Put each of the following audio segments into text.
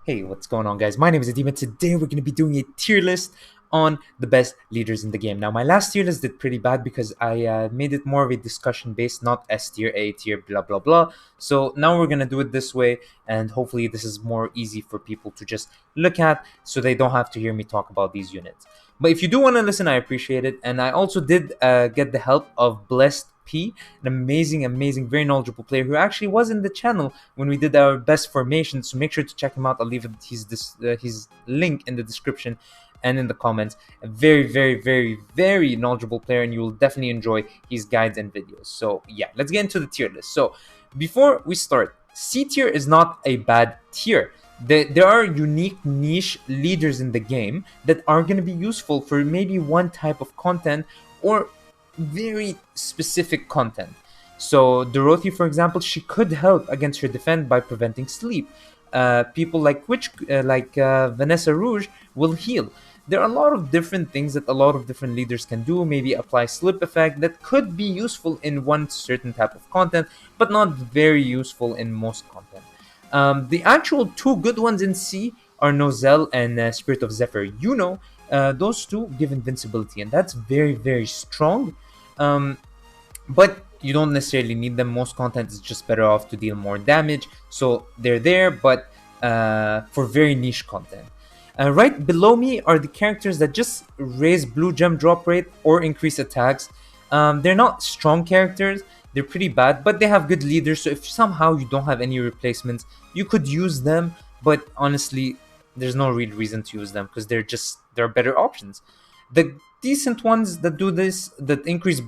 Hey, what's going on, guys? My name is Adim, and today we're going to be doing a tier list on the best leaders in the game. Now, my last tier list did pretty bad because I made it more of a discussion based, not S tier, A tier, blah, blah, blah. So now we're going to do it this way, and hopefully this is more easy for people to just look at so they don't have to hear me talk about these units. But if you do want to listen, I appreciate it. And I also did get the help of Blessed P, an amazing, very knowledgeable player who actually was in the channel when we did our best formation. So make sure to check him out. I'll leave his link in the description and in the comments. A very knowledgeable player, and you will definitely enjoy his guides and videos. So yeah, let's get into the tier list. So before we start, C tier is not a bad tier. There are unique niche leaders in the game that are going to be useful for maybe one type of content or very specific content. So Dorothy, for example, she could help against her defense by preventing sleep. People like Vanessa Rouge will heal. There are a lot of different things that a lot of different leaders can do. Maybe apply slip effect that could be useful in one certain type of content, but not very useful in most content. The actual two good ones in C are Noelle and Spirit of Zephyr Yuno. Those two give invincibility, and that's very strong. But you don't necessarily need them. Most content is just better off to deal more damage, so they're there, but for very niche content. Right below me are the characters that just raise blue gem drop rate or increase attacks. They're not strong characters, they're pretty bad, but they have good leaders, so if somehow you don't have any replacements, you could use them, but honestly, there's no real reason to use them because they're better options. The decent ones that do this, that increase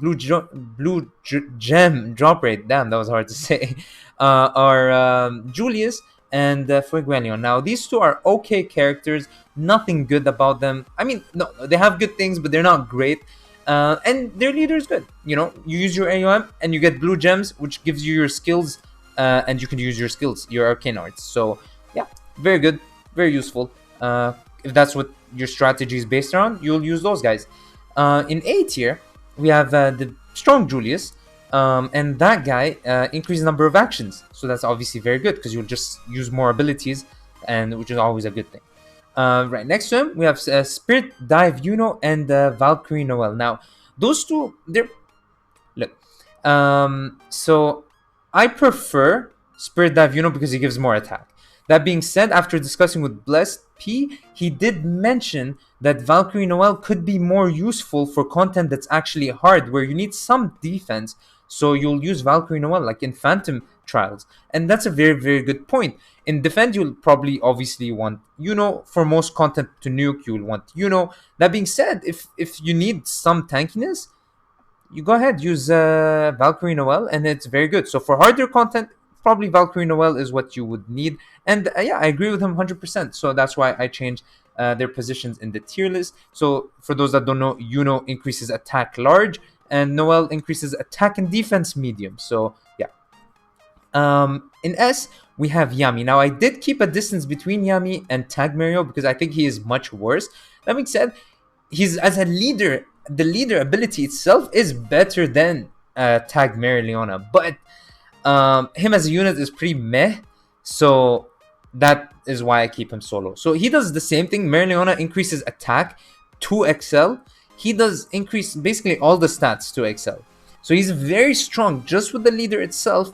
gem drop rate, damn, that was hard to say, are Julius and Fuegoleon. Now, these two are okay characters, nothing good about them. I mean, no, they have good things, but they're not great. And their leader is good. You know, you use your A.O.M and you get blue gems, which gives you your skills, and you can use your skills, your arcane arts. So, yeah, very good, very useful. If that's what your strategy is based around, you'll use those guys. In A tier, we have the strong Julius, and that guy increases number of actions. So that's obviously very good because you'll just use more abilities, and which is always a good thing. Right next to him, we have Spirit Dive Yuno and Valkyrie Noelle. Now, those two, they're look. So I prefer Spirit Dive Yuno because he gives more attack. That being said, after discussing with Blessed P, he did mention that Valkyrie Noelle could be more useful for content that's actually hard, where you need some defense. So you'll use Valkyrie Noelle, like in Phantom Trials. And that's a very good point. In Defend, you'll probably obviously want Yuno. For most content to nuke, you'll want Yuno. That being said, if you need some tankiness, you go ahead, use Valkyrie Noelle, and it's very good. So for harder content, probably Valkyrie Noelle is what you would need. And yeah, I agree with him 100%. So that's why I changed their positions in the tier list. So for those that don't know, Yuno increases attack large, and Noelle increases attack and defense medium. So yeah. In S, we have Yami. Now, I did keep a distance between Yami and Tag Mario because I think he is much worse. That being said, he's as a leader, the leader ability itself is better than Tag Mereoleona, but him as a unit is pretty meh, so that is why I keep him solo. So he does the same thing. Mereoleona increases attack to XL. He does increase basically all the stats to XL. So he's very strong just with the leader itself,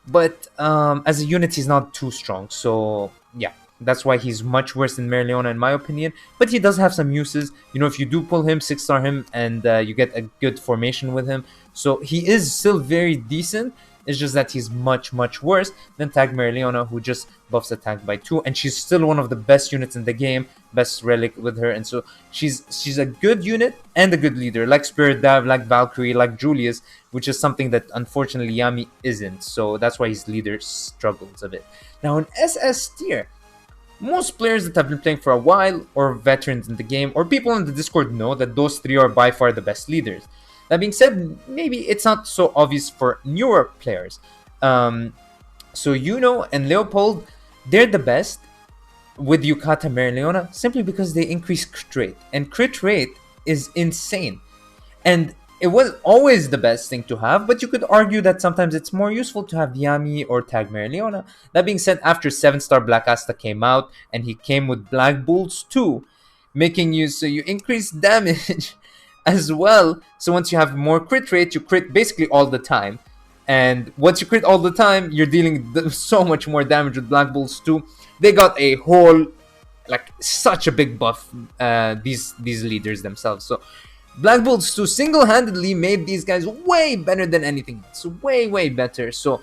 but as a unit he's not too strong. So yeah, that's why he's much worse than Mereoleona in my opinion. But he does have some uses. You know, if you do pull him, 6-star him, and you get a good formation with him. So he is still very decent. It's just that he's much worse than Tag Mereoleona, who just buffs attack by 2, and she's still one of the best units in the game, best relic with her, and so she's a good unit and a good leader, like Spirit Dive, like Valkyrie, like Julius, which is something that unfortunately Yami isn't. So that's why his leader struggles a bit. Now in SS tier, most players that have been playing for a while, or veterans in the game, or people in the Discord know that those three are by far the best leaders. That being said, maybe it's not so obvious for newer players. So Yuno and Leopold, they're the best with Yukata Marilliona simply because they increase crit rate. And crit rate is insane. And It was always the best thing to have, but you could argue that sometimes it's more useful to have Yami or Tag Mereoleona. That being said, after 7-star Black Asta came out, and he came with Black Bolts too, making you so you increase damage as well. So once you have more crit rate, you crit basically all the time. And once you crit all the time, you're dealing so much more damage with Black Bolts too. They got a whole, like, such a big buff, these leaders themselves. So Black Bolts 2 single-handedly made these guys way better than anything else. Way better. So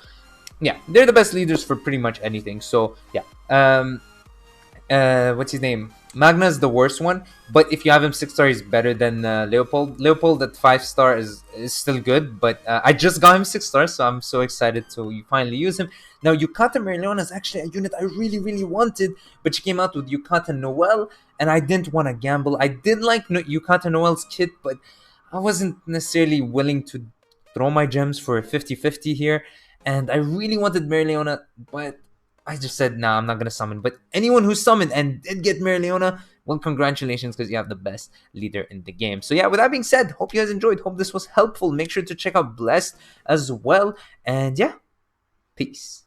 yeah, they're the best leaders for pretty much anything. So yeah. What's his name? Magna's the worst one, but if you have him 6-star, he's better than Leopold. Leopold at 5-star is still good, but I just got him 6-star, so I'm so excited to finally use him. Now, Yukata Marilliona is actually a unit I really wanted, but she came out with Yukata Noelle, and I didn't want to gamble. I did like Yukata Noelle's kit, but I wasn't necessarily willing to throw my gems for a 50-50 here, and I really wanted Mereoleona, but I just said, nah, I'm not going to summon. But anyone who summoned and did get Mereoleona, well, congratulations, because you have the best leader in the game. So yeah, with that being said, hope you guys enjoyed. Hope this was helpful. Make sure to check out Blessed as well. And yeah, peace.